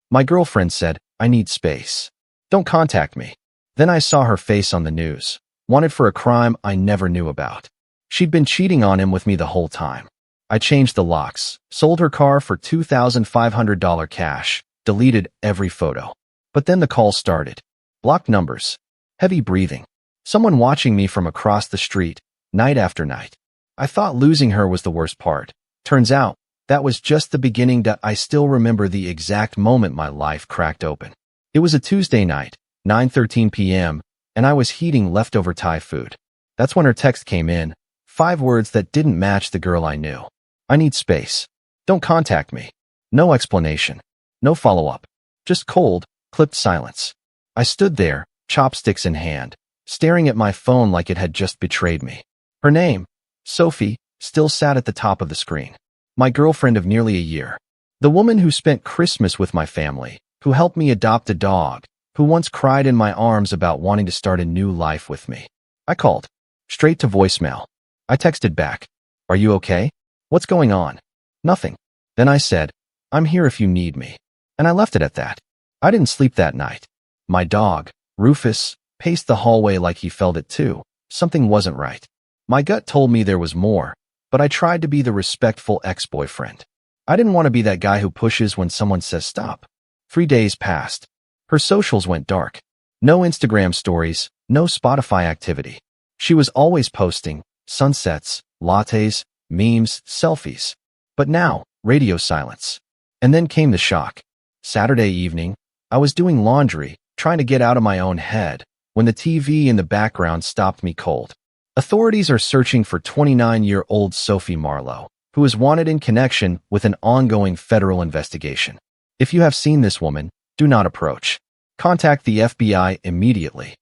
My girlfriend said, "I need space. Don't contact me." Then I saw her face on the news, wanted for a crime I never knew about. She'd been cheating on him with me the whole time. I changed the locks, sold her car for $2,500 cash, deleted every photo. But then the call started. Blocked numbers. Heavy breathing. Someone watching me from across the street, night after night. I thought losing her was the worst part. Turns out, that was just the beginning. I still remember the exact moment my life cracked open. It was a Tuesday night, 9:13 p.m., and I was heating leftover Thai food. That's when her text came in, 5 words that didn't match the girl I knew. "I need space. Don't contact me." No explanation. No follow-up. Just cold, clipped silence. I stood there, chopsticks in hand, staring at my phone like it had just betrayed me. Her name, Sophie, still sat at the top of the screen. My girlfriend of nearly a year. The woman who spent Christmas with my family, who helped me adopt a dog, who once cried in my arms about wanting to start a new life with me. I called. Straight to voicemail. I texted back. "Are you okay? What's going on?" Nothing. Then I said, "I'm here if you need me." And I left it at that. I didn't sleep that night. My dog, Rufus, paced the hallway like he felt it too. Something wasn't right. My gut told me there was more, but I tried to be the respectful ex-boyfriend. I didn't want to be that guy who pushes when someone says stop. 3 days passed. Her socials went dark. No Instagram stories, no Spotify activity. She was always posting sunsets, lattes, memes, selfies. But now, radio silence. And then came the shock. Saturday evening, I was doing laundry, trying to get out of my own head, when the TV in the background stopped me cold. Authorities are searching for 29-year-old Sophie Marlowe, who is wanted in connection with an ongoing federal investigation. If you have seen this woman, do not approach. Contact the FBI immediately.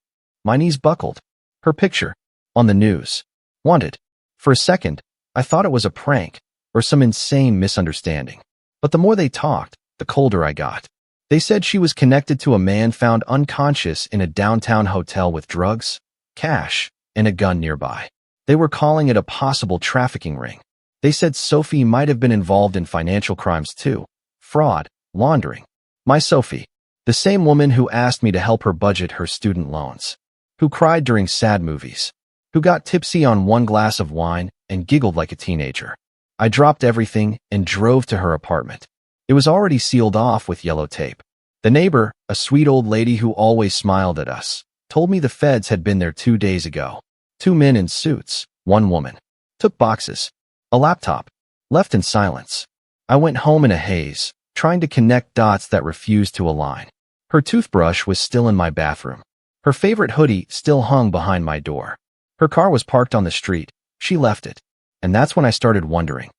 My knees buckled. Her picture. On the news. Wanted. For a second, I thought it was a prank or some insane misunderstanding. But the more they talked, the colder I got. They said she was connected to a man found unconscious in a downtown hotel with drugs, cash, and a gun nearby. They were calling it a possible trafficking ring. They said Sophie might have been involved in financial crimes too. Fraud, laundering. My Sophie. The same woman who asked me to help her budget her student loans. Who cried during sad movies. Who got tipsy on 1 glass of wine and giggled like a teenager. I dropped everything and drove to her apartment. It was already sealed off with yellow tape. The neighbor, a sweet old lady who always smiled at us, told me the feds had been there 2 days ago. 2 men in suits, 1 woman. Took boxes. A laptop. Left in silence. I went home in a haze, trying to connect dots that refused to align. Her toothbrush was still in my bathroom. Her favorite hoodie still hung behind my door. Her car was parked on the street. She left it. And that's when I started wondering,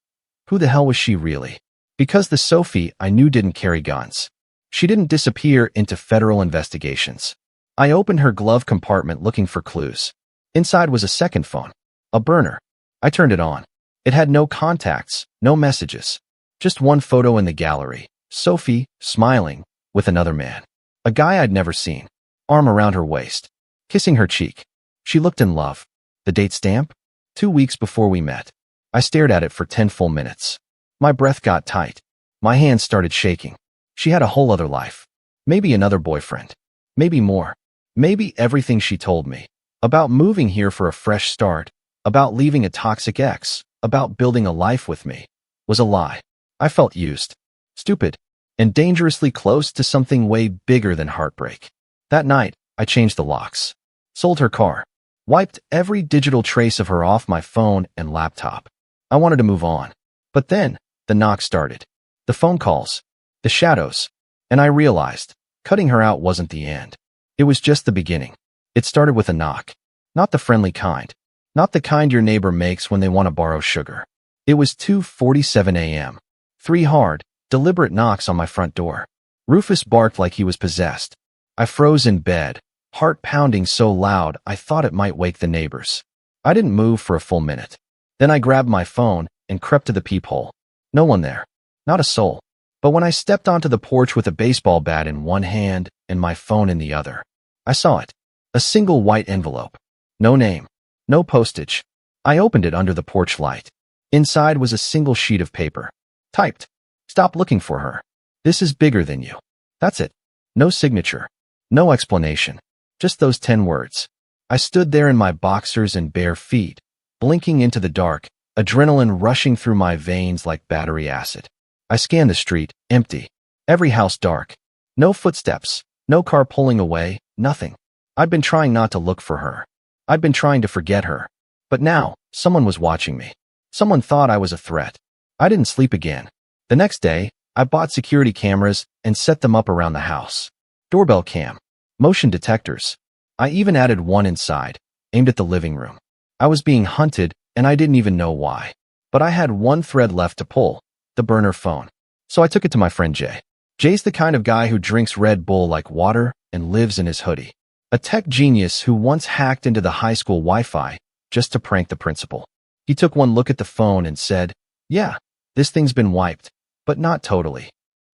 who the hell was she really? Because the Sophie I knew didn't carry guns. She didn't disappear into federal investigations. I opened her glove compartment looking for clues. Inside was a second phone. A burner. I turned it on. It had no contacts, no messages. Just 1 photo in the gallery. Sophie, smiling, with another man. A guy I'd never seen. Arm around her waist. Kissing her cheek. She looked in love. The date stamp? 2 weeks before we met. I stared at it for 10 full minutes. My breath got tight. My hands started shaking. She had a whole other life. Maybe another boyfriend. Maybe more. Maybe everything she told me. About moving here for a fresh start. About leaving a toxic ex. About building a life with me. Was a lie. I felt used. Stupid. And dangerously close to something way bigger than heartbreak. That night, I changed the locks. Sold her car. Wiped every digital trace of her off my phone and laptop. I wanted to move on. But then, the knock started. The phone calls. The shadows. And I realized, cutting her out wasn't the end. It was just the beginning. It started with a knock. Not the friendly kind. Not the kind your neighbor makes when they want to borrow sugar. It was 2:47 a.m. 3 hard, deliberate knocks on my front door. Rufus barked like he was possessed. I froze in bed, heart pounding so loud I thought it might wake the neighbors. I didn't move for a full minute. Then I grabbed my phone and crept to the peephole. No one there. Not a soul. But when I stepped onto the porch with a baseball bat in one hand and my phone in the other, I saw it. A single white envelope. No name. No postage. I opened it under the porch light. Inside was a single sheet of paper. Typed. Stop looking for her. This is bigger than you. That's it. No signature. No explanation. Just those 10 words. I stood there in my boxers and bare feet, blinking into the dark, adrenaline rushing through my veins like battery acid. I scanned the street, empty. Every house dark. No footsteps. No car pulling away. Nothing. I'd been trying not to look for her. I'd been trying to forget her. But now, someone was watching me. Someone thought I was a threat. I didn't sleep again. The next day, I bought security cameras and set them up around the house. Doorbell cam. Motion detectors. I even added one inside, aimed at the living room. I was being hunted, and I didn't even know why. But I had one thread left to pull, the burner phone. So I took it to my friend Jay. Jay's the kind of guy who drinks Red Bull like water and lives in his hoodie. A tech genius who once hacked into the high school Wi-Fi just to prank the principal. He took one look at the phone and said, "Yeah, this thing's been wiped, but not totally."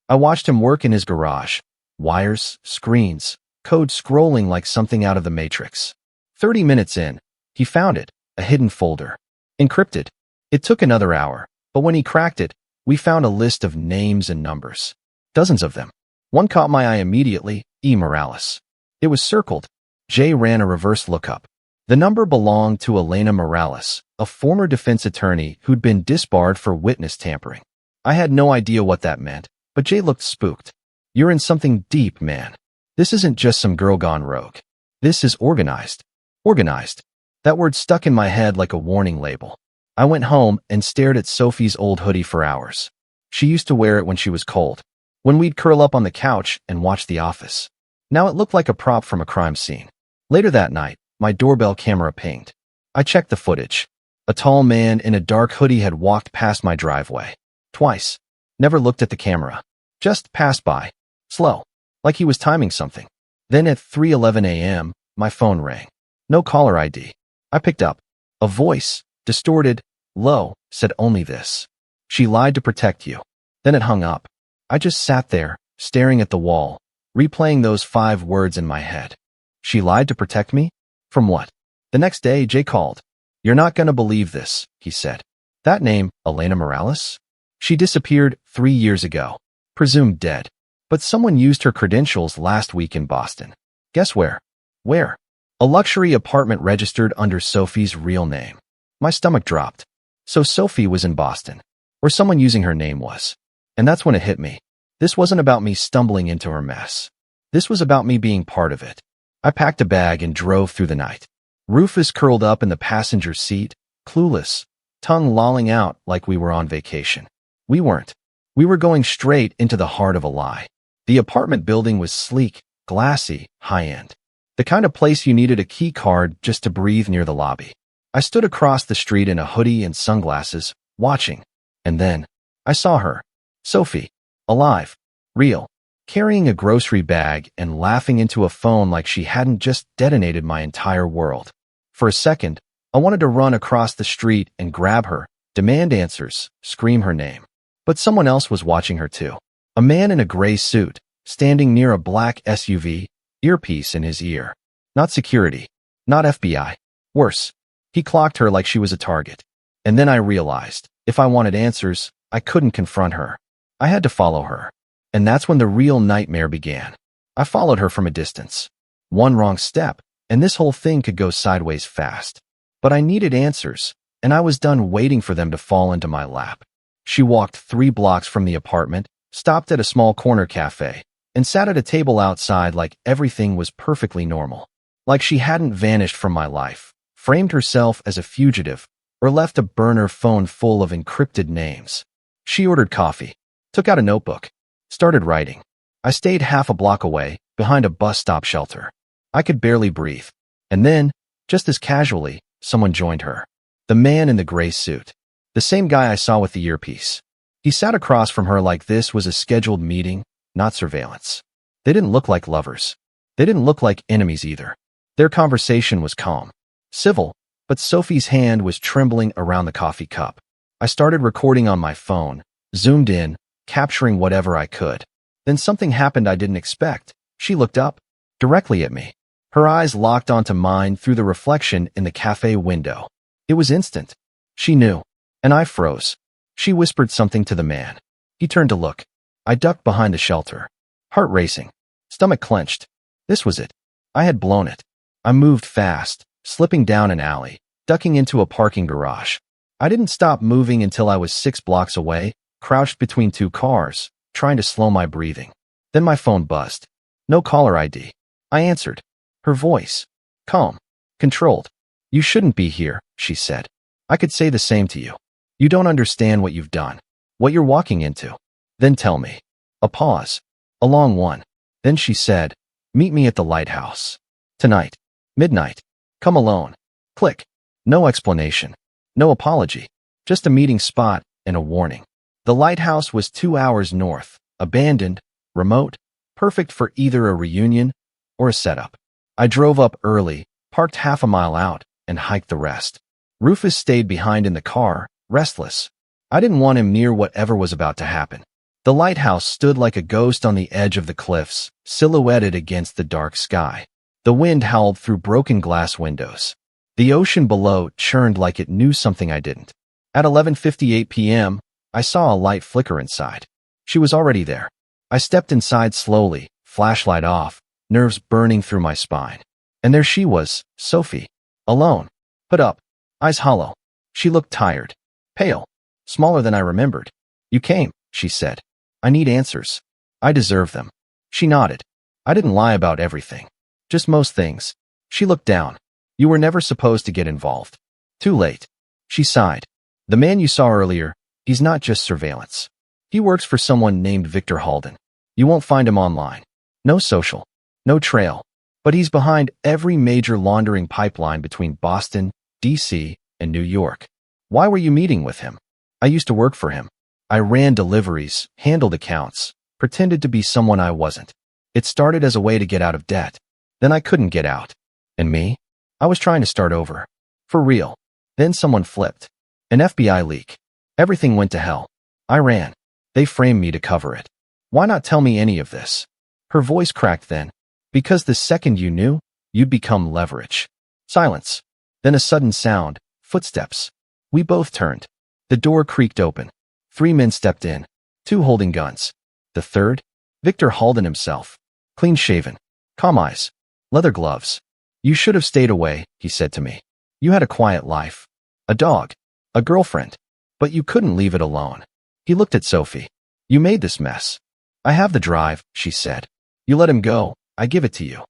I watched him work in his garage. Wires, screens, code scrolling like something out of the Matrix. 30 minutes in, he found it, a hidden folder. Encrypted. It took another hour, but when he cracked it, we found a list of names and numbers. Dozens of them. One caught my eye immediately, E. Morales. It was circled. Jay ran a reverse lookup. The number belonged to Elena Morales, a former defense attorney who'd been disbarred for witness tampering. I had no idea what that meant, but Jay looked spooked. "You're in something deep, man. This isn't just some girl gone rogue. This is organized." Organized. That word stuck in my head like a warning label. I went home and stared at Sophie's old hoodie for hours. She used to wear it when she was cold, when we'd curl up on the couch and watch The Office. Now it looked like a prop from a crime scene. Later that night, my doorbell camera pinged. I checked the footage. A tall man in a dark hoodie had walked past my driveway. Twice. Never looked at the camera. Just passed by. Slow. Like he was timing something. Then at 3:11 a.m., my phone rang. No caller ID. I picked up. A voice, distorted, low, said only this: "She lied to protect you." Then it hung up. I just sat there, staring at the wall, replaying those 5 words in my head. She lied to protect me? From what? The next day, Jay called. "You're not gonna believe this," he said. "That name, Elena Morales? She disappeared 3 years ago. Presumed dead. But someone used her credentials last week in Boston. Guess where? Where? A luxury apartment registered under Sophie's real name." My stomach dropped. So Sophie was in Boston, or someone using her name was. And that's when it hit me. This wasn't about me stumbling into her mess. This was about me being part of it. I packed a bag and drove through the night. Rufus curled up in the passenger seat, clueless, tongue lolling out like we were on vacation. We weren't. We were going straight into the heart of a lie. The apartment building was sleek, glassy, high-end. The kind of place you needed a key card just to breathe near the lobby. I stood across the street in a hoodie and sunglasses, watching. And then, I saw her. Sophie. Alive. Real. Carrying a grocery bag and laughing into a phone like she hadn't just detonated my entire world. For a second, I wanted to run across the street and grab her, demand answers, scream her name. But someone else was watching her too. A man in a gray suit, standing near a black SUV, earpiece in his ear. Not security. Not FBI. Worse. He clocked her like she was a target. And then I realized, if I wanted answers, I couldn't confront her. I had to follow her. And that's when the real nightmare began. I followed her from a distance. One wrong step, and this whole thing could go sideways fast. But I needed answers, and I was done waiting for them to fall into my lap. She walked 3 blocks from the apartment, stopped at a small corner cafe, and sat at a table outside like everything was perfectly normal. Like she hadn't vanished from my life, framed herself as a fugitive, or left a burner phone full of encrypted names. She ordered coffee, took out a notebook, started writing. I stayed half a block away, behind a bus stop shelter. I could barely breathe. And then, just as casually, someone joined her. The man in the gray suit. The same guy I saw with the earpiece. He sat across from her like this was a scheduled meeting, not surveillance. They didn't look like lovers. They didn't look like enemies either. Their conversation was calm, civil, but Sophie's hand was trembling around the coffee cup. I started recording on my phone, zoomed in, capturing whatever I could. Then something happened I didn't expect. She looked up, directly at me. Her eyes locked onto mine through the reflection in the cafe window. It was instant. She knew. And I froze. She whispered something to the man. He turned to look. I ducked behind the shelter. Heart racing. Stomach clenched. This was it. I had blown it. I moved fast, slipping down an alley, ducking into a parking garage. I didn't stop moving until I was 6 blocks away, crouched between 2 cars, trying to slow my breathing. Then my phone buzzed. No caller ID. I answered. Her voice. Calm. Controlled. You shouldn't be here, she said. I could say the same to you. You don't understand what you've done. What you're walking into. Then tell me. A pause. A long one. Then she said, meet me at the lighthouse. Tonight. Midnight. Come alone. Click. No explanation. No apology. Just a meeting spot and a warning. The lighthouse was 2 hours north, abandoned, remote, perfect for either a reunion or a setup. I drove up early, parked half a mile out, and hiked the rest. Rufus stayed behind in the car, restless. I didn't want him near whatever was about to happen. The lighthouse stood like a ghost on the edge of the cliffs, silhouetted against the dark sky. The wind howled through broken glass windows. The ocean below churned like it knew something I didn't. At 11:58 p.m., I saw a light flicker inside. She was already there. I stepped inside slowly, flashlight off, nerves burning through my spine. And there she was, Sophie. Alone. Hood up. Eyes hollow. She looked tired. Pale. Smaller than I remembered. You came, she said. I need answers. I deserve them. She nodded. I didn't lie about everything. Just most things. She looked down. You were never supposed to get involved. Too late. She sighed. The man you saw earlier, he's not just surveillance. He works for someone named Victor Halden. You won't find him online. No social. No trail. But he's behind every major laundering pipeline between Boston, D.C., and New York. Why were you meeting with him? I used to work for him. I ran deliveries, handled accounts, pretended to be someone I wasn't. It started as a way to get out of debt. Then I couldn't get out. And me? I was trying to start over. For real. Then someone flipped. An FBI leak. Everything went to hell. I ran. They framed me to cover it. Why not tell me any of this? Her voice cracked then. Because the second you knew, you'd become leverage. Silence. Then a sudden sound. Footsteps. We both turned. The door creaked open. 3 men stepped in. 2 holding guns. The third? Victor Halden himself. Clean-shaven. Calm eyes. Leather gloves. You should have stayed away, he said to me. You had a quiet life. A dog. A girlfriend. But you couldn't leave it alone. He looked at Sophie. You made this mess. I have the drive, she said. You let him go, I give it to you.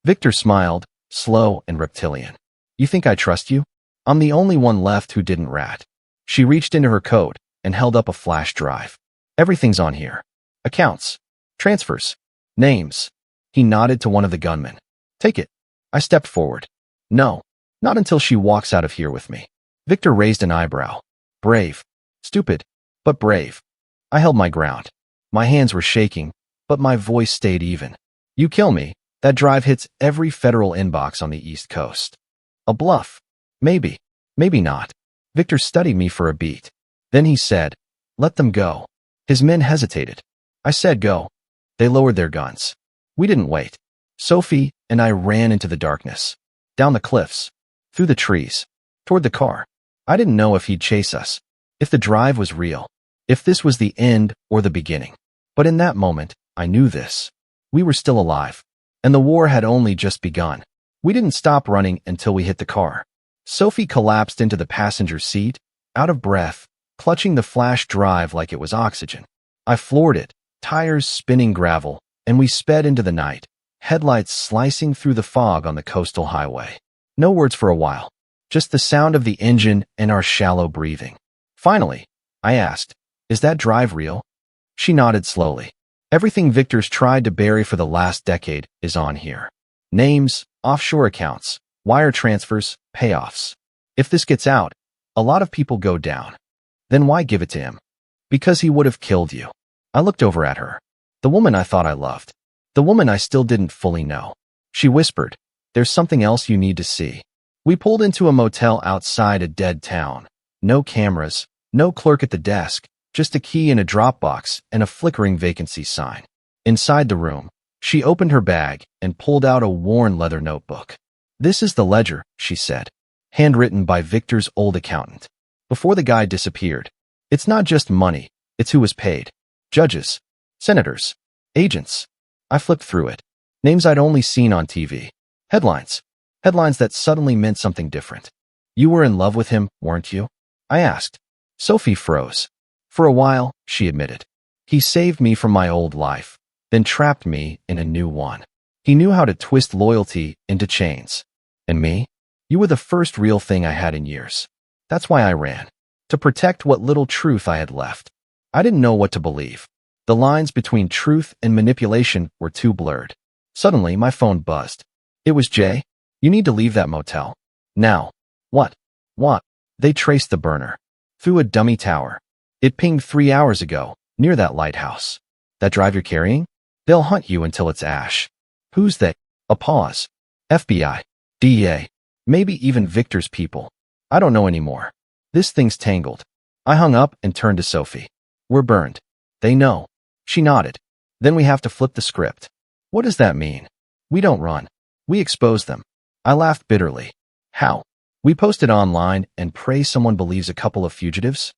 Victor smiled, slow and reptilian. You think I trust you? I'm the only one left who didn't rat. She reached into her coat and held up a flash drive. Everything's on here. Accounts. Transfers. Names. He nodded to one of the gunmen. Take it. I stepped forward. No, not until she walks out of here with me. Victor raised an eyebrow. Brave. Stupid, but brave. I held my ground. My hands were shaking, but my voice stayed even. You kill me, that drive hits every federal inbox on the East Coast. A bluff. Maybe. Maybe not. Victor studied me for a beat. Then he said, let them go. His men hesitated. I said go. They lowered their guns. We didn't wait. Sophie and I ran into the darkness. Down the cliffs. Through the trees. Toward the car. I didn't know if he'd chase us. If the drive was real. If this was the end or the beginning. But in that moment, I knew this. We were still alive. And the war had only just begun. We didn't stop running until we hit the car. Sophie collapsed into the passenger seat, out of breath, clutching the flash drive like it was oxygen. I floored it, tires spinning gravel, and we sped into the night, headlights slicing through the fog on the coastal highway. No words for a while, just the sound of the engine and our shallow breathing. Finally, I asked, is that drive real? She nodded slowly. Everything Victor's tried to bury for the last decade is on here. Names, offshore accounts, wire transfers, payoffs. If this gets out, a lot of people go down. Then why give it to him? Because he would have killed you. I looked over at her. The woman I thought I loved. The woman I still didn't fully know. She whispered, there's something else you need to see. We pulled into a motel outside a dead town. No cameras, no clerk at the desk, just a key in a drop box and a flickering vacancy sign. Inside the room, she opened her bag and pulled out a worn leather notebook. This is the ledger, she said, handwritten by Victor's old accountant. Before the guy disappeared. It's not just money, it's who was paid. Judges, senators, agents. I flipped through it. Names I'd only seen on TV. Headlines. Headlines that suddenly meant something different. You were in love with him, weren't you? I asked. Sophie froze. For a while, she admitted. He saved me from my old life, then trapped me in a new one. He knew how to twist loyalty into chains. And me? You were the first real thing I had in years. That's why I ran. To protect what little truth I had left. I didn't know what to believe. The lines between truth and manipulation were too blurred. Suddenly, my phone buzzed. It was Jay. You need to leave that motel. Now. What? What? They traced the burner. Through a dummy tower. It pinged 3 hours ago, near that lighthouse. That drive you're carrying? They'll hunt you until it's ash. Who's they? A pause. FBI. DEA. Maybe even Victor's people. I don't know anymore. This thing's tangled. I hung up and turned to Sophie. We're burned. They know. She nodded. Then we have to flip the script. What does that mean? We don't run. We expose them. I laughed bitterly. How? We post it online and pray someone believes a couple of fugitives?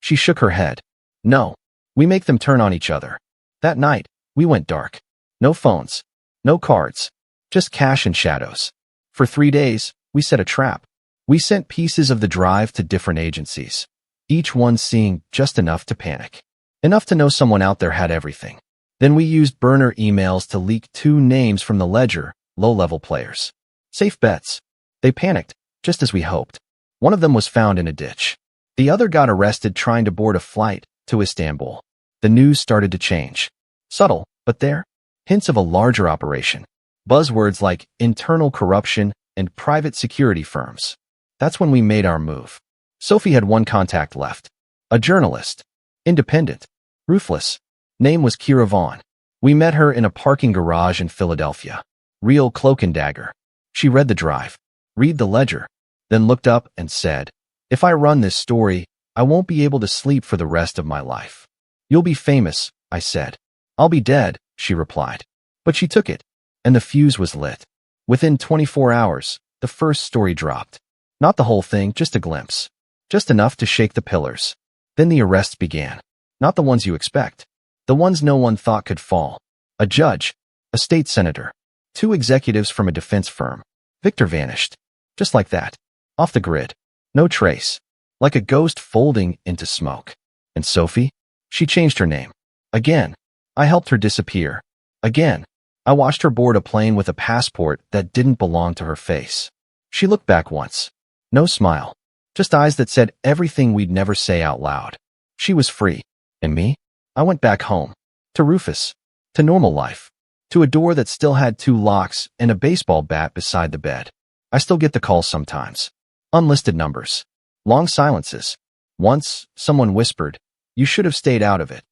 She shook her head. No. We make them turn on each other. That night, we went dark. No phones. No cards. Just cash and shadows. For 3 days, we set a trap. We sent pieces of the drive to different agencies. Each one seeing just enough to panic. Enough to know someone out there had everything. Then we used burner emails to leak 2 names from the ledger, low-level players. Safe bets. They panicked, just as we hoped. One of them was found in a ditch. The other got arrested trying to board a flight to Istanbul. The news started to change. Subtle, but there. Hints of a larger operation. Buzzwords like internal corruption and private security firms. That's when we made our move. Sophie had one contact left. A journalist. Independent. Ruthless. Name was Kira Vaughn. We met her in a parking garage in Philadelphia. Real cloak and dagger. She read the drive. Read the ledger. Then looked up and said, if I run this story, I won't be able to sleep for the rest of my life. You'll be famous, I said. I'll be dead, she replied. But she took it, and the fuse was lit. Within 24 hours, the first story dropped. Not the whole thing, just a glimpse. Just enough to shake the pillars. Then the arrests began. Not the ones you expect. The ones no one thought could fall. A judge. A state senator. 2 executives from a defense firm. Victor vanished. Just like that. Off the grid. No trace. Like a ghost folding into smoke. And Sophie? She changed her name. Again. I helped her disappear. Again. I watched her board a plane with a passport that didn't belong to her face. She looked back once. No smile. Just eyes that said everything we'd never say out loud. She was free. And me? I went back home. To Rufus. To normal life. To a door that still had 2 locks and a baseball bat beside the bed. I still get the calls sometimes. Unlisted numbers. Long silences. Once, someone whispered, you should have stayed out of it.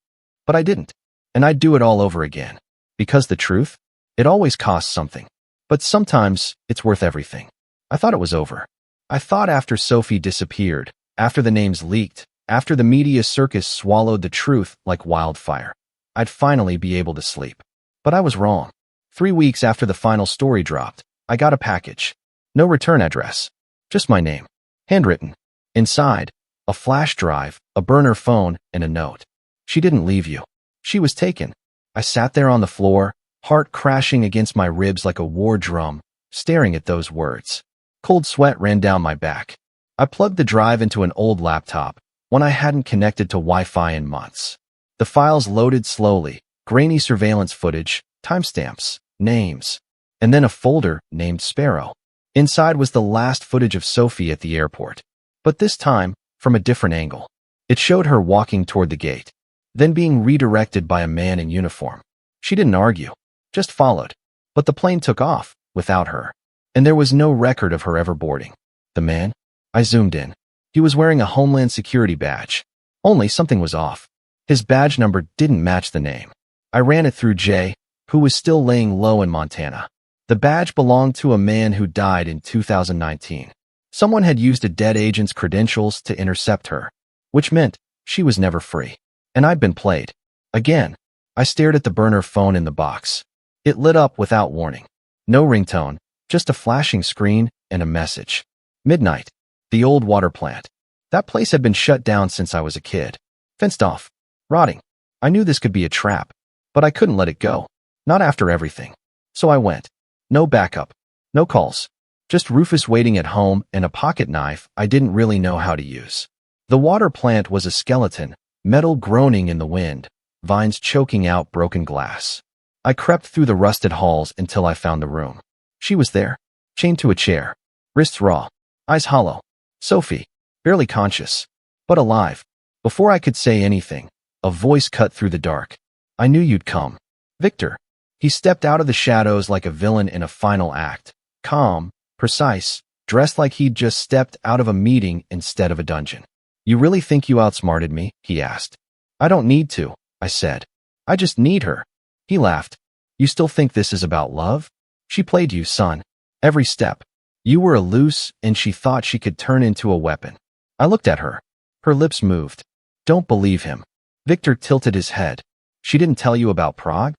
But I didn't. And I'd do it all over again. Because the truth? It always costs something. But sometimes, it's worth everything. I thought it was over. I thought after Sophie disappeared, after the names leaked, after the media circus swallowed the truth like wildfire, I'd finally be able to sleep. But I was wrong. 3 weeks after the final story dropped, I got a package. No return address. Just my name. Handwritten. Inside, a flash drive, a burner phone, and a note. She didn't leave you. She was taken. I sat there on the floor, heart crashing against my ribs like a war drum, staring at those words. Cold sweat ran down my back. I plugged the drive into an old laptop, one I hadn't connected to Wi-Fi in months. The files loaded slowly, grainy surveillance footage, timestamps, names, and then a folder named Sparrow. Inside was the last footage of Sophie at the airport, but this time, from a different angle. It showed her walking toward the gate, then being redirected by a man in uniform. She didn't argue, just followed. But the plane took off, without her, and there was no record of her ever boarding. The man? I zoomed in. He was wearing a Homeland Security badge. Only something was off. His badge number didn't match the name. I ran it through Jay, who was still laying low in Montana. The badge belonged to a man who died in 2019. Someone had used a dead agent's credentials to intercept her, which meant she was never free. And I'd been played. Again. I stared at the burner phone in the box. It lit up without warning. No ringtone, just a flashing screen and a message. Midnight. The old water plant. That place had been shut down since I was a kid. Fenced off. Rotting. I knew this could be a trap, but I couldn't let it go. Not after everything. So I went. No backup. No calls. Just Rufus waiting at home and a pocket knife I didn't really know how to use. The water plant was a skeleton, metal groaning in the wind, vines choking out broken glass. I crept through the rusted halls until I found the room. She was there, chained to a chair, wrists raw, eyes hollow. Sophie, barely conscious, but alive. Before I could say anything, a voice cut through the dark. I knew you'd come. Victor. He stepped out of the shadows like a villain in a final act, calm, precise, dressed like he'd just stepped out of a meeting instead of a dungeon. You really think you outsmarted me? He asked. I don't need to, I said. I just need her. He laughed. You still think this is about love? She played you, son. Every step. You were a loose, and she thought she could turn into a weapon. I looked at her. Her lips moved. Don't believe him. Victor tilted his head. She didn't tell you about Prague?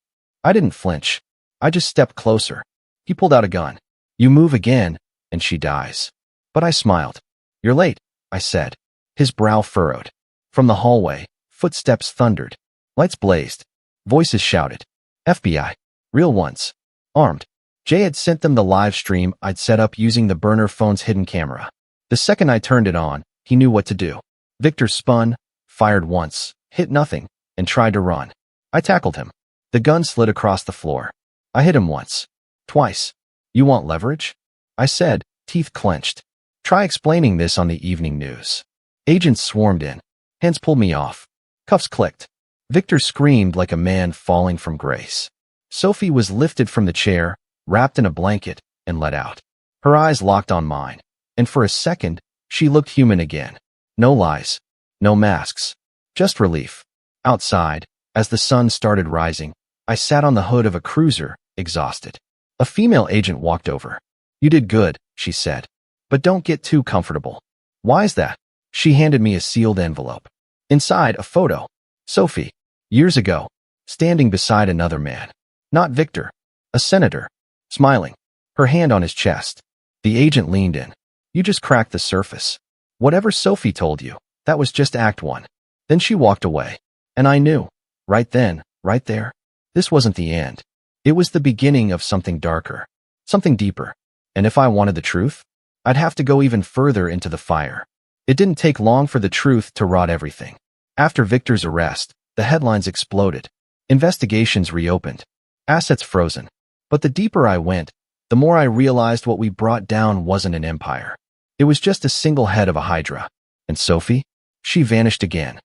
I didn't flinch. I just stepped closer. He pulled out a gun. You move again, and she dies. But I smiled. You're late, I said. His brow furrowed. From the hallway, footsteps thundered. Lights blazed. Voices shouted. FBI. Real ones. Armed. Jay had sent them the live stream I'd set up using the burner phone's hidden camera. The second I turned it on, he knew what to do. Victor spun, fired once, hit nothing, and tried to run. I tackled him. The gun slid across the floor. I hit him once. Twice. You want leverage? I said, teeth clenched. Try explaining this on the evening news. Agents swarmed in. Hands pulled me off. Cuffs clicked. Victor screamed like a man falling from grace. Sophie was lifted from the chair, wrapped in a blanket, and let out. Her eyes locked on mine, and for a second, she looked human again. No lies. No masks. Just relief. Outside, as the sun started rising, I sat on the hood of a cruiser, exhausted. A female agent walked over. You did good, she said. But don't get too comfortable. Why's that? She handed me a sealed envelope. Inside, a photo. Sophie. Years ago. Standing beside another man. Not Victor. A senator. Smiling. Her hand on his chest. The agent leaned in. You just cracked the surface. Whatever Sophie told you, that was just Act 1. Then she walked away. And I knew. Right then, right there. This wasn't the end. It was the beginning of something darker. Something deeper. And if I wanted the truth, I'd have to go even further into the fire. It didn't take long for the truth to rot everything. After Victor's arrest, the headlines exploded. Investigations reopened. Assets frozen. But the deeper I went, the more I realized what we brought down wasn't an empire. It was just a single head of a hydra. And Sophie? She vanished again.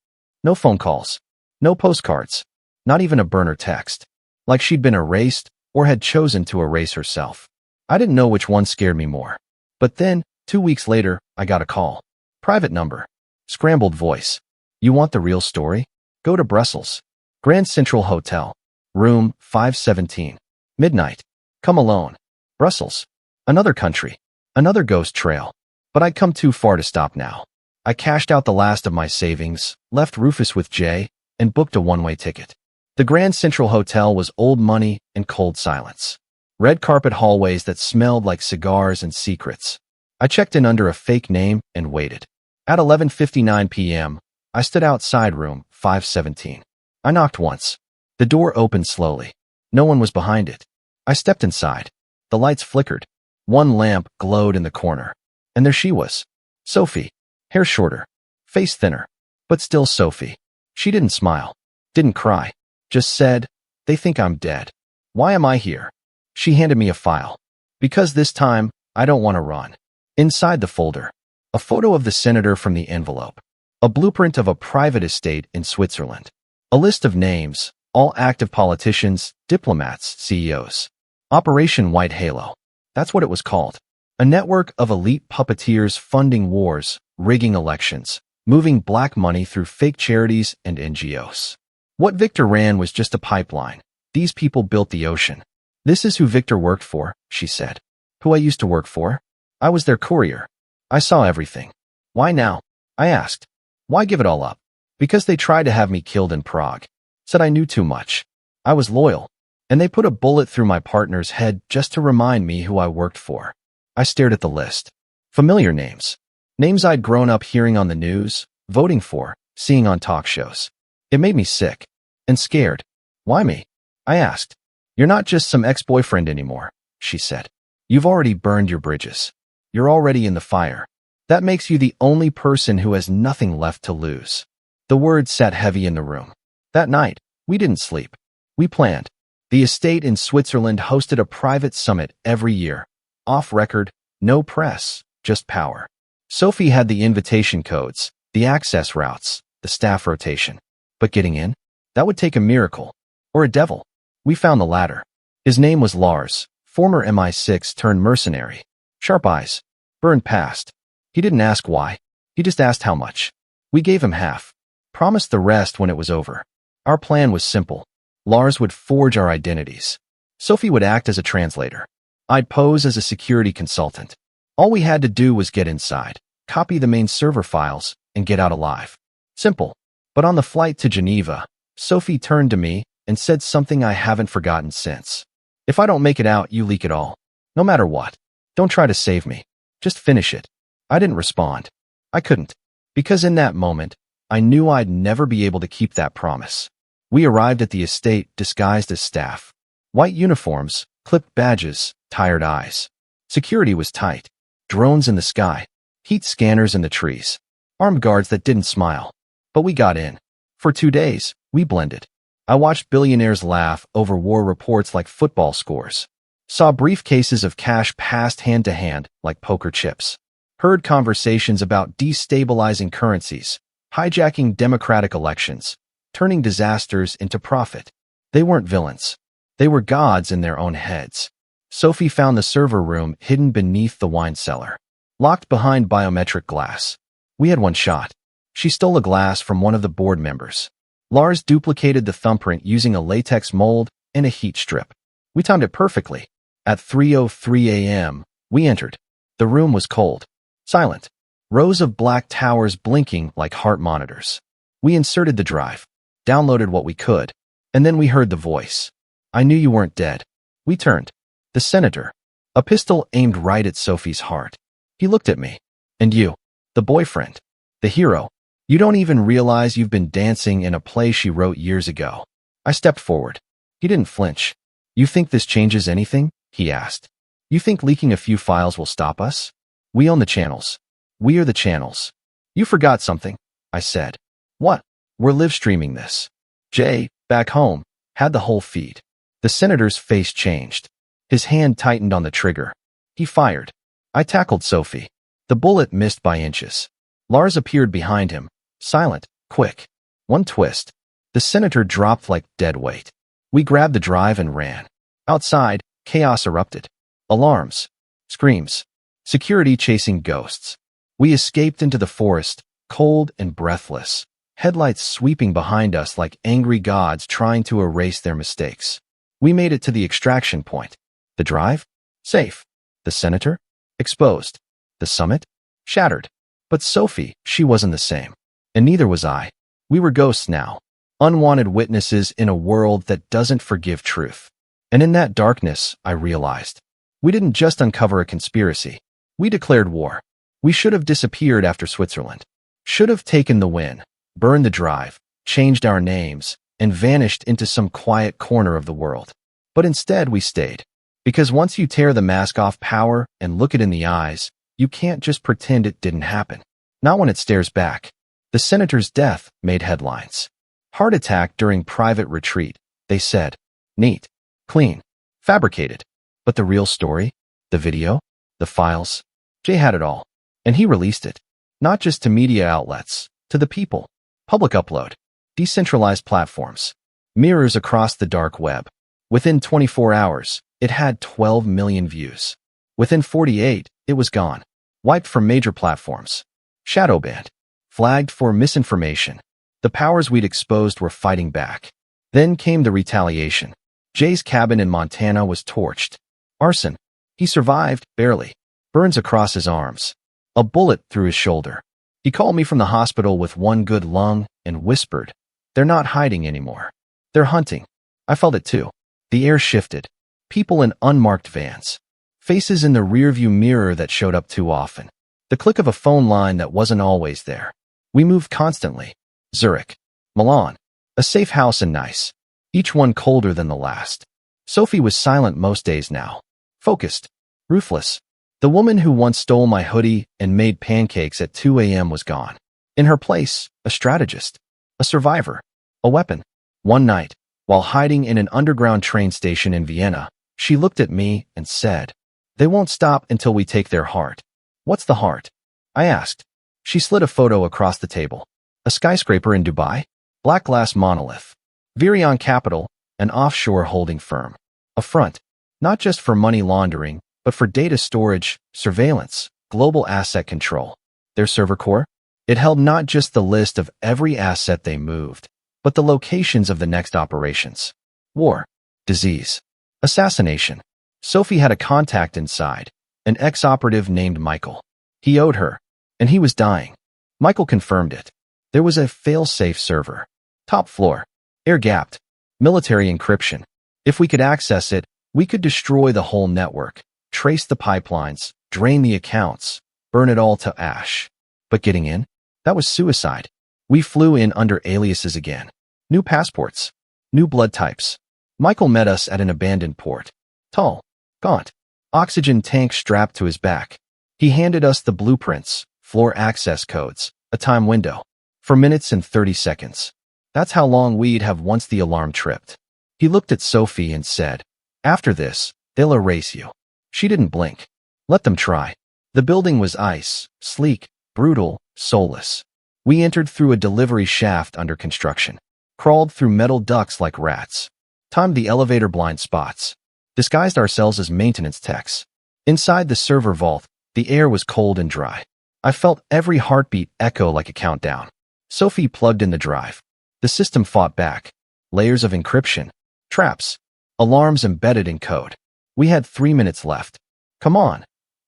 No phone calls. No postcards. Not even a burner text. Like she'd been erased or had chosen to erase herself. I didn't know which one scared me more. But then, 2 weeks later, I got a call. Private number. Scrambled voice. You want the real story? Go to Brussels. Grand Central Hotel. Room 517. Midnight. Come alone. Brussels. Another country. Another ghost trail. But I'd come too far to stop now. I cashed out the last of my savings, left Rufus with Jay, and booked a one-way ticket. The Grand Central Hotel was old money and cold silence. Red carpet hallways that smelled like cigars and secrets. I checked in under a fake name and waited. At 11:59 p.m., I stood outside room 517. I knocked once. The door opened slowly. No one was behind it. I stepped inside. The lights flickered. One lamp glowed in the corner. And there she was. Sophie. Hair shorter. Face thinner. But still Sophie. She didn't smile. Didn't cry. Just said, they think I'm dead. Why am I here? She handed me a file. Because this time, I don't want to run. Inside the folder, a photo of the senator from the envelope. A blueprint of a private estate in Switzerland. A list of names, all active politicians, diplomats, CEOs. Operation White Halo. That's what it was called. A network of elite puppeteers funding wars, rigging elections, moving black money through fake charities and NGOs. What Victor ran was just a pipeline. These people built the ocean. This is who Victor worked for, she said. Who I used to work for? I was their courier. I saw everything. Why now? I asked. Why give it all up? Because they tried to have me killed in Prague. Said I knew too much. I was loyal. And they put a bullet through my partner's head just to remind me who I worked for. I stared at the list. Familiar names. Names I'd grown up hearing on the news, voting for, seeing on talk shows. It made me sick. And scared. Why me? I asked. You're not just some ex-boyfriend anymore, she said. You've already burned your bridges. You're already in the fire. That makes you the only person who has nothing left to lose. The words sat heavy in the room. That night, we didn't sleep. We planned. The estate in Switzerland hosted a private summit every year. Off record, no press, just power. Sophie had the invitation codes, the access routes, the staff rotation. But getting in? That would take a miracle. Or a devil. We found the latter. His name was Lars, former MI6 turned mercenary. Sharp eyes. Burned past. He didn't ask why. He just asked how much. We gave him half. Promised the rest when it was over. Our plan was simple. Lars would forge our identities. Sophie would act as a translator. I'd pose as a security consultant. All we had to do was get inside, copy the main server files, and get out alive. Simple. But on the flight to Geneva, Sophie turned to me and said something I haven't forgotten since. If I don't make it out, you leak it all. No matter what. Don't try to save me. Just finish it. I didn't respond. I couldn't. Because in that moment, I knew I'd never be able to keep that promise. We arrived at the estate disguised as staff. White uniforms, clipped badges, tired eyes. Security was tight. Drones in the sky. Heat scanners in the trees. Armed guards that didn't smile. But we got in. For 2 days, we blended. I watched billionaires laugh over war reports like football scores. Saw briefcases of cash passed hand to hand like poker chips. Heard conversations about destabilizing currencies, hijacking democratic elections, turning disasters into profit. They weren't villains. They were gods in their own heads. Sophie found the server room hidden beneath the wine cellar, locked behind biometric glass. We had one shot. She stole a glass from one of the board members. Lars duplicated the thumbprint using a latex mold and a heat strip. We timed it perfectly. At 3:03 a.m., we entered. The room was cold. Silent. Rows of black towers blinking like heart monitors. We inserted the drive. Downloaded what we could. And then we heard the voice. I knew you weren't dead. We turned. The senator. A pistol aimed right at Sophie's heart. He looked at me. And you. The boyfriend. The hero. You don't even realize you've been dancing in a play she wrote years ago. I stepped forward. He didn't flinch. You think this changes anything? He asked. You think leaking a few files will stop us? We own the channels. We are the channels. You forgot something, I said. What? We're live streaming this. Jay, back home, had the whole feed. The senator's face changed. His hand tightened on the trigger. He fired. I tackled Sophie. The bullet missed by inches. Lars appeared behind him, silent, quick. One twist. The senator dropped like dead weight. We grabbed the drive and ran. Outside, chaos erupted. Alarms. Screams. Security chasing ghosts. We escaped into the forest, cold and breathless. Headlights sweeping behind us like angry gods trying to erase their mistakes. We made it to the extraction point. The drive? Safe. The senator? Exposed. The summit? Shattered. But Sophie, she wasn't the same. And neither was I. We were ghosts now. Unwanted witnesses in a world that doesn't forgive truth. And in that darkness, I realized. We didn't just uncover a conspiracy. We declared war. We should have disappeared after Switzerland. Should have taken the win, burned the drive, changed our names, and vanished into some quiet corner of the world. But instead, we stayed. Because once you tear the mask off power and look it in the eyes, you can't just pretend it didn't happen. Not when it stares back. The senator's death made headlines. Heart attack during private retreat, they said. Neat. Clean. Fabricated. But the real story? The video? The files? Jay had it all. And he released it. Not just to media outlets, to the people. Public upload. Decentralized platforms. Mirrors across the dark web. Within 24 hours, it had 12 million views. Within 48, it was gone. Wiped from major platforms. Shadow banned. Flagged for misinformation. The powers we'd exposed were fighting back. Then came the retaliation. Jay's cabin in Montana was torched. Arson. He survived, barely. Burns across his arms. A bullet through his shoulder. He called me from the hospital with one good lung and whispered, "They're not hiding anymore. They're hunting." I felt it too. The air shifted. People in unmarked vans. Faces in the rearview mirror that showed up too often. The click of a phone line that wasn't always there. We moved constantly. Zurich. Milan. A safe house and nice. Each one colder than the last. Sophie was silent most days now. Focused. Ruthless. The woman who once stole my hoodie and made pancakes at 2 a.m. was gone. In her place, a strategist. A survivor. A weapon. One night, while hiding in an underground train station in Vienna, she looked at me and said, "They won't stop until we take their heart." "What's the heart?" I asked. She slid a photo across the table. A skyscraper in Dubai. Black glass monolith. Virion Capital, an offshore holding firm. A front, not just for money laundering, but for data storage, surveillance, global asset control. Their server core? It held not just the list of every asset they moved, but the locations of the next operations. War. Disease. Assassination. Sophie had a contact inside, an ex-operative named Michael. He owed her, and he was dying. Michael confirmed it. There was a fail-safe server. Top floor. Air-gapped. Military encryption. If we could access it, we could destroy the whole network, trace the pipelines, drain the accounts, burn it all to ash. But getting in? That was suicide. We flew in under aliases again. New passports. New blood types. Michael met us at an abandoned port. Tall. Gaunt. Oxygen tank strapped to his back. He handed us the blueprints, floor access codes, a time window. For minutes and 30 seconds. That's how long we'd have once the alarm tripped. He looked at Sophie and said, "After this, they'll erase you." She didn't blink. Let them try. The building was ice, sleek, brutal, soulless. We entered through a delivery shaft under construction, crawled through metal ducts like rats, timed the elevator blind spots, disguised ourselves as maintenance techs. Inside the server vault, the air was cold and dry. I felt every heartbeat echo like a countdown. Sophie plugged in the drive. The system fought back. Layers of encryption. Traps. Alarms embedded in code. We had 3 minutes left. "Come on,"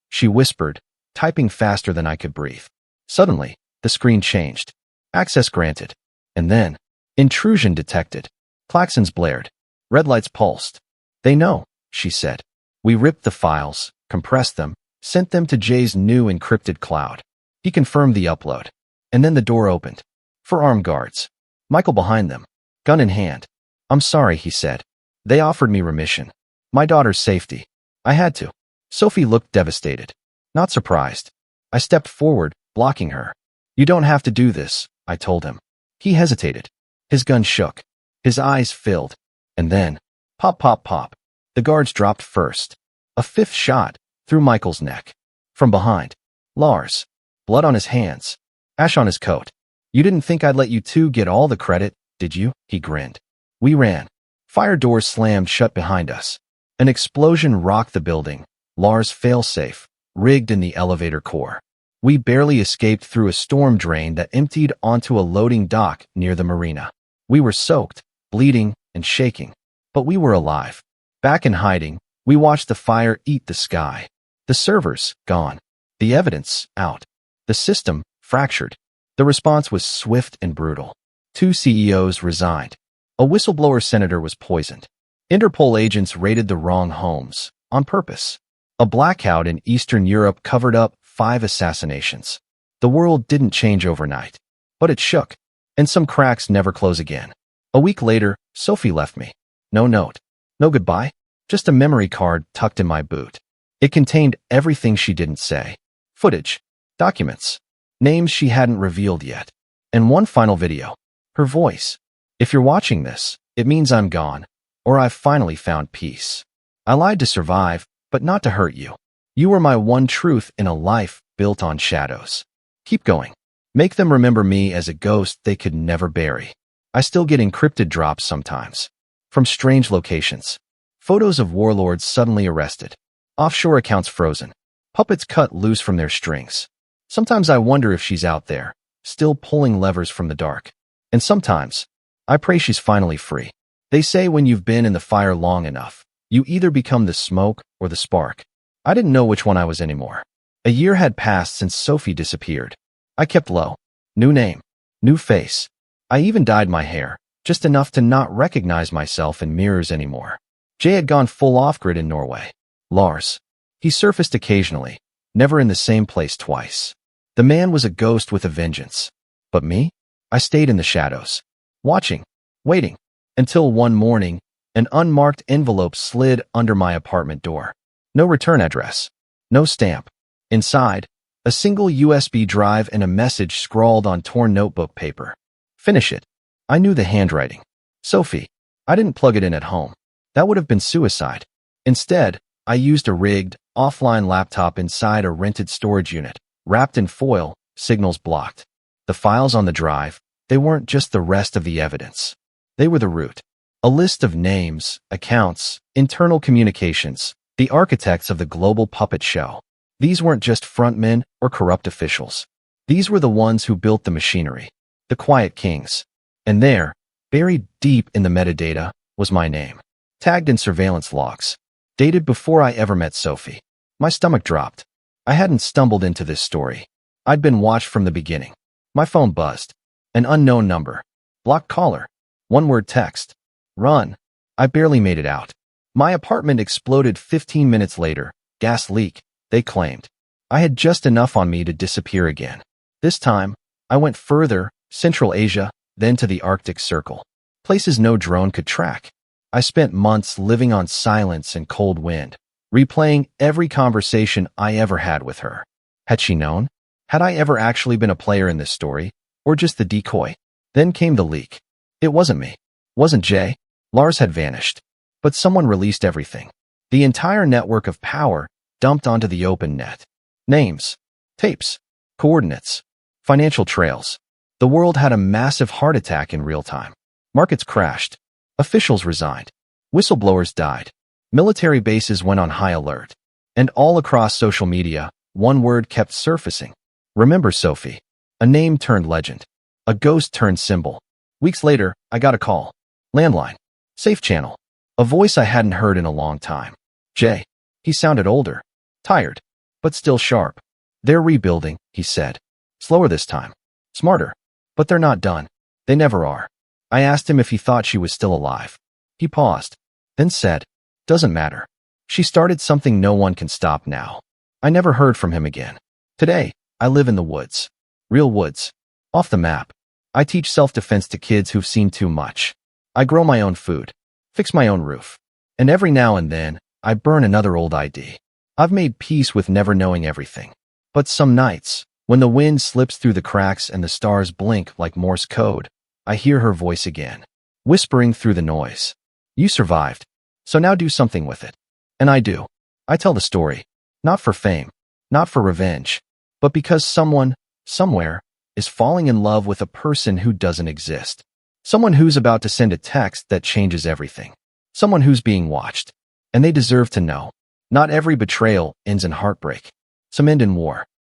she whispered, typing faster than I could breathe. Suddenly, the screen changed. Access granted. And then, intrusion detected. Klaxons blared. Red lights pulsed. "They know," she said. We ripped the files, compressed them, sent them to Jay's new encrypted cloud. He confirmed the upload. And then the door opened. 4 armed guards. Michael behind them, gun in hand. "I'm sorry," he said. "They offered me remission. My daughter's safety. I had to." Sophie looked devastated. Not surprised. I stepped forward, blocking her. "You don't have to do this," I told him. He hesitated. His gun shook. His eyes filled. And then, pop, pop, pop. The guards dropped first. A 5th shot, through Michael's neck. From behind. Lars. Blood on his hands. Ash on his coat. "You didn't think I'd let you two get all the credit, did you?" He grinned. We ran. Fire doors slammed shut behind us. An explosion rocked the building. Lars failsafe, rigged in the elevator core. We barely escaped through a storm drain that emptied onto a loading dock near the marina. We were soaked, bleeding, and shaking. But we were alive. Back in hiding, we watched the fire eat the sky. The servers, gone. The evidence, out. The system, fractured. The response was swift and brutal. 2 CEOs resigned. A whistleblower senator was poisoned. Interpol agents raided the wrong homes, on purpose. A blackout in Eastern Europe covered up 5 assassinations. The world didn't change overnight, but it shook, and some cracks never close again. A week later, Sophie left me. No note. No goodbye. Just a memory card tucked in my boot. It contained everything she didn't say. Footage. Documents. Names she hadn't revealed yet. And one final video. Her voice. "If you're watching this, it means I'm gone, or I've finally found peace. I lied to survive, but not to hurt you. You were my one truth in a life built on shadows. Keep going. Make them remember me as a ghost they could never bury." I still get encrypted drops sometimes. From strange locations. Photos of warlords suddenly arrested. Offshore accounts frozen. Puppets cut loose from their strings. Sometimes I wonder if she's out there, still pulling levers from the dark. And sometimes, I pray she's finally free. They say when you've been in the fire long enough, you either become the smoke or the spark. I didn't know which one I was anymore. A year had passed since Sophie disappeared. I kept low. New name. New face. I even dyed my hair, just enough to not recognize myself in mirrors anymore. Jay had gone full off-grid in Norway. Lars. He surfaced occasionally, never in the same place twice. The man was a ghost with a vengeance. But me? I stayed in the shadows. Watching. Waiting. Until one morning, An unmarked envelope slid under my apartment door. No return address. No stamp. Inside, a single USB drive and a message scrawled on torn notebook paper. Finish it. I knew the handwriting. Sophie. I didn't plug it in at home. That would have been suicide. Instead, I used a rigged, offline laptop inside a rented storage unit, wrapped in foil, signals blocked. The files on the drive, they weren't just the rest of the evidence. They were the root. A list of names, accounts, internal communications, the architects of the global puppet show. These weren't just frontmen or corrupt officials. These were the ones who built the machinery, the quiet kings. And there, buried deep in the metadata, was my name, tagged in surveillance logs, dated before I ever met Sophie. My stomach dropped. I hadn't stumbled into this story. I'd been watched from the beginning. My phone buzzed. An unknown number. Blocked caller. One-word text. Run. I barely made it out. My apartment exploded 15 minutes later. Gas leak, they claimed. I had just enough on me to disappear again. This time, I went further, Central Asia, then to the Arctic Circle. Places no drone could track. I spent months living on silence and cold wind, replaying every conversation I ever had with her. Had she known? Had I ever actually been a player in this story, or just the decoy? Then came the leak. It wasn't me. Wasn't Jay. Lars had vanished. But someone released everything. The entire network of power dumped onto the open net. Names, tapes, coordinates, financial trails. The world had a massive heart attack in real time. Markets crashed. Officials resigned. Whistleblowers died. Military bases went on high alert. And all across social media, one word kept surfacing. Remember Sophie. A name turned legend. A ghost turned symbol. Weeks later, I got a call. Landline. Safe channel. A voice I hadn't heard in a long time. Jay. He sounded older. Tired. But still sharp. They're rebuilding, he said. Slower this time. Smarter. But they're not done. They never are. I asked him if he thought she was still alive. He paused. Then said, doesn't matter. She started something no one can stop now. I never heard from him again. Today, I live in the woods. Real woods. Off the map. I teach self-defense to kids who've seen too much. I grow my own food. Fix my own roof. And every now and then, I burn another old ID. I've made peace with never knowing everything. But some nights, when the wind slips through the cracks and the stars blink like Morse code, I hear her voice again, whispering through the noise. You survived. So now do something with it. And I do. I tell the story. Not for fame. Not for revenge. But because someone, somewhere, is falling in love with a person who doesn't exist. Someone who's about to send a text that changes everything. Someone who's being watched. And they deserve to know. Not every betrayal ends in heartbreak. Some end in war.